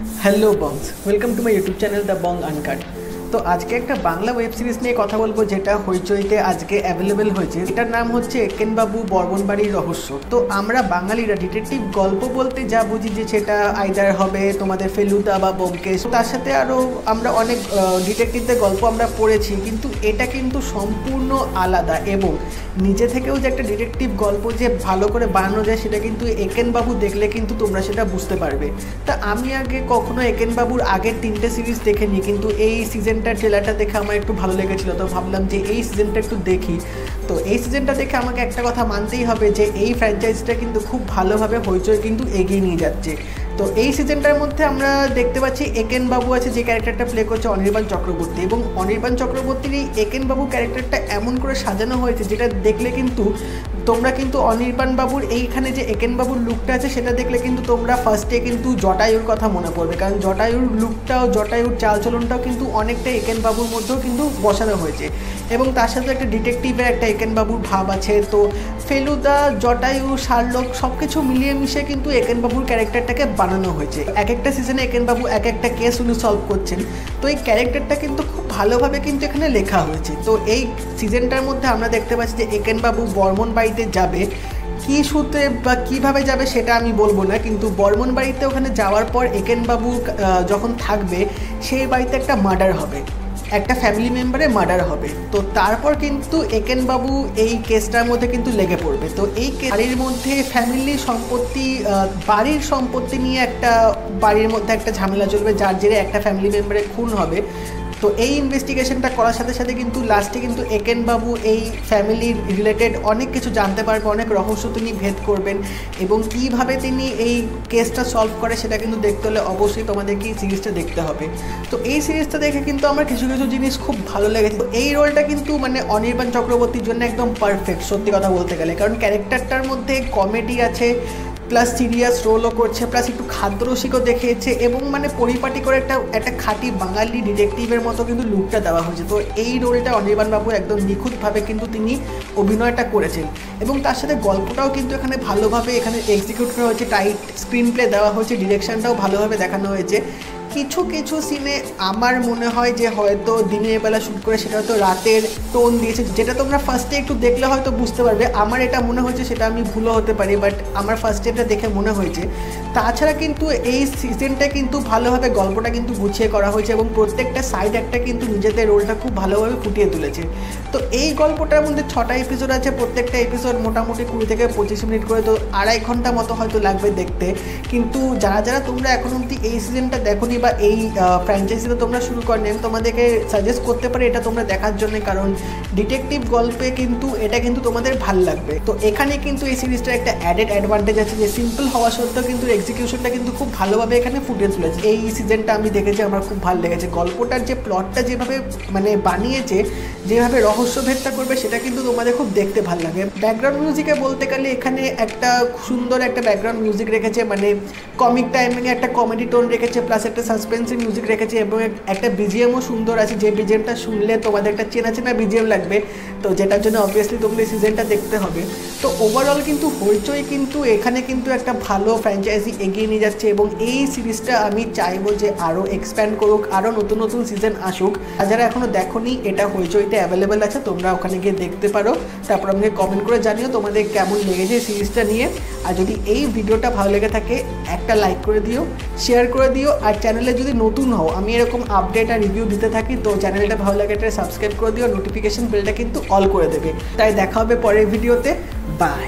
Hello bongs, welcome to my YouTube channel the Bong Uncut. तो आज के एक बांगला वेब सीरीज निये कथा बोलबो जेटा हইচইতে আজকে অ্যাভেলেবল হয়েছে। এটার নাম হচ্ছে একেনবাবু বর্মনবাড়ির রহস্য। তো আমরা বাঙালিরা ডিটেকটিভ গল্প বলতে যা বুঝি যে সেটা আইদার হবে তোমাদের ফেলুদা বা ব্যোমকেশ, তার সাথে আরও আমরা অনেক ডিটেকটিভদের গল্প আমরা পড়েছি, কিন্তু এটা কিন্তু সম্পূর্ণ আলাদা এবং নিজে থেকেও যে একটা ডিটেকটিভ গল্প যে ভালো করে বানানো যায় সেটা কিন্তু একেনবাবু দেখলে কিন্তু তোমরা সেটা বুঝতে পারবে। তা আমি আগে কখনো একেনবাবুর আগের 3টে সিরিজ দেখিনি, কিন্তু এই সিজনটা ট্রেলারটা দেখে আমার একটু ভালো লেগেছিলো, তো ভাবলাম যে এই সিজনটা একটু দেখি। তো এই সিজনটা দেখে আমাকে একটা কথা মানতেই হবে যে এই ফ্র্যাঞ্চাইজিটা কিন্তু খুব ভালোভাবে হইচই কিন্তু এগিয়ে নিয়ে যাচ্ছে। তো এই সিজনটার মধ্যে আমরা দেখতে পাচ্ছি একেনবাবু আছে, যে ক্যারেক্টারটা প্লে করছে অনির্বাণ চক্রবর্তী, এবং অনির্বাণ চক্রবর্তীর এই একেনবাবু ক্যারেক্টারটা এমন করে সাজানো হয়েছে যেটা দেখলে কিন্তু তোমরা কিন্তু অনির্বাণ বাবুর এইখানে যে একেনবাবুর লুকটা আছে সেটা দেখলে কিন্তু তোমরা ফার্স্টে কিন্তু জটায়ুর কথা মনে পড়বে, কারণ জটায়ুর লুকটাও জটায়ুর চালচলনটাও কিন্তু অনেকটা একেনবাবুর মধ্যেও কিন্তু বসানো হয়েছে, এবং তার সাথে একটা ডিটেকটিভের একটা একেনবাবুর ভাব আছে। তো ফেলুদা, জটায়ু, শার্লক সব কিছু মিলিয়ে মিশে কিন্তু একেনবাবুর ক্যারেক্টারটাকে বানানো হয়েছে। এক একটা সিজনে একেনবাবু এক একটা কেস উনি সলভ করছেন, তো এই ক্যারেক্টারটা কিন্তু খুব ভালোভাবে কিন্তু এখানে লেখা হয়েছে। তো এই সিজনটার মধ্যে আমরা দেখতে পাচ্ছি যে একেনবাবু বর্মন বাড়িতে যাবে, কী সূত্রে বা কীভাবে যাবে সেটা আমি বলবো না, কিন্তু বর্মন বাড়িতে ওখানে যাওয়ার পর একেনবাবু যখন থাকবে সেই বাড়িতে একটা মার্ডার হবে, একটা ফ্যামিলি মেম্বারের মার্ডার হবে। তো তারপর কিন্তু একেনবাবু এই কেসটার মধ্যে কিন্তু লেগে পড়বে। তো এই বাড়ির মধ্যে ফ্যামিলি সম্পত্তি, বাড়ির সম্পত্তি নিয়ে একটা বাড়ির মধ্যে একটা ঝামেলা চলবে, যার জেরে একটা ফ্যামিলি মেম্বারের খুন হবে। তো এই ইনভেস্টিগেশনটা করার সাথে সাথে কিন্তু লাস্টে কিন্তু একেনবাবু এই ফ্যামিলির রিলেটেড অনেক কিছু জানতে পারবে, অনেক রহস্য তিনি ভেদ করবেন, এবং কীভাবে তিনি এই কেসটা সলভ করে সেটা কিন্তু দেখতে হলে অবশ্যই তোমাদেরকে এই সিরিজটা দেখতে হবে। তো এই সিরিজটা দেখে কিন্তু আমার কিছু কিছু জিনিস খুব ভালো লেগেছে। তো এই রোলটা কিন্তু মানে অনির্বাণ চক্রবর্তীর জন্য একদম পারফেক্ট, সত্যি কথা বলতে গেলে, কারণ ক্যারেক্টারটার মধ্যে কমেডি আছে, প্লাস সিরিয়াস রোলও করছে, প্লাস একটু খাদ্যরসিকও দেখিয়েছে, এবং মানে পরিপাটি করে একটা খাঁটি বাঙালি ডিটেকটিভের মতো কিন্তু লুকটা দেওয়া হয়েছে। তো এই রোলটা অনির্বাণ বাবু একদম নিখুঁতভাবে কিন্তু তিনি অভিনয়টা করেছেন, এবং তার সাথে গল্পটাও কিন্তু এখানে ভালোভাবে এখানে এক্সিকিউট করা হয়েছে, টাইট স্ক্রিন প্লে দেওয়া হয়েছে, ডিরেকশনটাও ভালোভাবে দেখানো হয়েছে। কিছু কিছু সিনে আমার মনে হয় যে হয়তো দিনের বেলা শ্যুট করে সেটা হয়তো রাতের টোন দিয়েছে, যেটা তোমরা ফার্স্টে একটু দেখলে হয়তো বুঝতে পারবে। আমার এটা মনে হয়েছে, সেটা আমি ভুলও হতে পারি, বাট আমার ফার্স্টে এটা দেখে মনে হয়েছে। তাছাড়া কিন্তু এই সিজনটা কিন্তু ভালোভাবে গল্পটা কিন্তু গুছিয়ে করা হয়েছে, এবং প্রত্যেকটা সাইড একটা কিন্তু নিজেদের রোলটা খুব ভালোভাবে ফুটিয়ে তুলেছে। তো এই গল্পটার মধ্যে 6টা এপিসোড আছে, প্রত্যেকটা এপিসোড মোটামুটি 20 থেকে 25 মিনিট করে, তো 2.5 ঘন্টা মতো হয়তো লাগবে দেখতে। কিন্তু যারা যারা তোমরা এখন অবধি এই সিজনটা দেখোনি বা এই ফ্র্যাঞ্চাইজিটা তোমরা শুরু করেনি, আমি তোমাদেরকে সাজেস্ট করতে পারি এটা তোমরা দেখার জন্য, কারণ ডিটেকটিভ গল্পে কিন্তু এটা কিন্তু তোমাদের ভাল লাগবে। তো এখানে কিন্তু এই সিরিজটার একটা অ্যাডেড অ্যাডভান্টেজ আছে যে সিম্পল হওয়া সত্ত্বেও কিন্তু এক্সিকিউশনটা কিন্তু খুব ভালোভাবে এখানে ফুটিয়ে তুলেছে। এই সিজনটা আমি দেখেছি, আমার খুব ভালো লেগেছে। গল্পটার যে প্লটটা যেভাবে মানে বানিয়েছে, যেভাবে রহস্যভেদটা করবে সেটা কিন্তু তোমাদের খুব দেখতে ভালো লাগে। ব্যাকগ্রাউন্ড মিউজিকে বলতে গেলে এখানে একটা সুন্দর একটা ব্যাকগ্রাউন্ড মিউজিক রেখেছে, মানে কমিক টাইমিংয়ে একটা কমেডি টোন রেখেছে, প্লাস একটা সাসপেন্সিভ মিউজিক রেখেছে, এবং একটা বিজিএমও সুন্দর আছে, যে বিজিএমটা শুনলে তোমাদের একটা চেনা চেনা বিজিএম লাগবে, তো যেটার জন্য অবভিয়াসলি তোমরা এই সিজনটা দেখতে হবে। তো ওভারঅল কিন্তু হইচই কিন্তু এখানে কিন্তু একটা ভালো ফ্র্যাঞ্চাইজি এগিয়ে নিয়ে যাচ্ছে, এবং এই সিরিজটা আমি চাইবো যে আরও এক্সপ্যান্ড করুক, আরও নতুন নতুন সিজন আসুক। আর যারা এখনও দেখোনি, এটা হইচইতে অ্যাভেলেবেল আছে, তোমরা ওখানে গিয়ে দেখতে পারো। তারপর আমাকে কমেন্ট করে জানিও তোমাদের কেমন লেগেছে সিরিজটা নিয়ে। আর যদি এই ভিডিওটা ভালো লেগে থাকে একটা লাইক করে দিও, শেয়ার করে দিও, আর চ্যানেলে যদি নতুন হও, আমি এরকম আপডেট আর রিভিউ দিতে থাকি, তো চ্যানেলটা ভালো লাগে এটা সাবস্ক্রাইব করে দিও, নোটিফিকেশন বেলটা কিন্তু অল করে দেবে। তাই দেখা হবে পরের ভিডিওতে, বাই।